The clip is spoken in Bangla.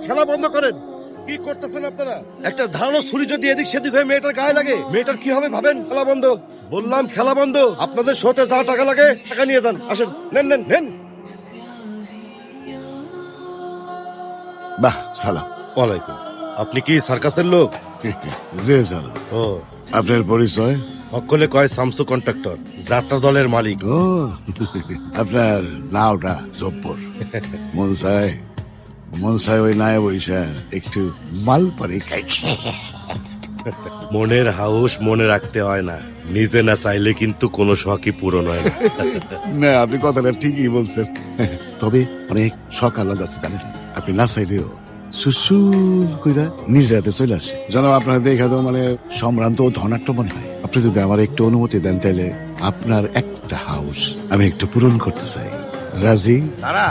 খেলা বন্ধ করেন। কি করতেছেন আপনারা? একটা ধারালো ছুরি যদি এদিক সেদিক হয়ে মেয়েটার গায়ে লাগে, মেয়েটার কি হবে ভাবেন? খেলা বন্ধ। বললাম খেলা বন্ধ। আপনাদের শোতে যা টাকা লাগে টাকা নিয়ে যান। আসেন, নেন নেন নেন। বাহ, সালাম। ওয়ালাইকুম। আপনি কি সার্কাসের লোক? জি স্যার। ও, আপনার পরিচয়? সকলে কয় শামসু কন্ট্রাক্টর, যাত্রা দলের মালিক। ও, আপনার নাওটা জব্বর। মন চায় ওই নায় বইসা একটু মাল পরে খাই। মনের হাউস মনে রাখতে হয় না, নিজে না চাইলে কিন্তু কোনো শখই পূরণ হয় না। না, আপনি কথাটা ঠিকই বলছেন। তবে অনেক শখ আলাদা আছে জানেন। আপনি না চাইলেও সুসুর কইরা নিজের হাতে চলে আসে। জনাব, আপনার দেখা তো মানে সম্ভ্রান্ত ও ধনাট্য মনে হয়। আপনি যদি আমার একটু অনুমতি দেন তাহলে আপনার একটা হাউস আমি একটু পূরণ করতে চাই। রাজি? দাঁড়া,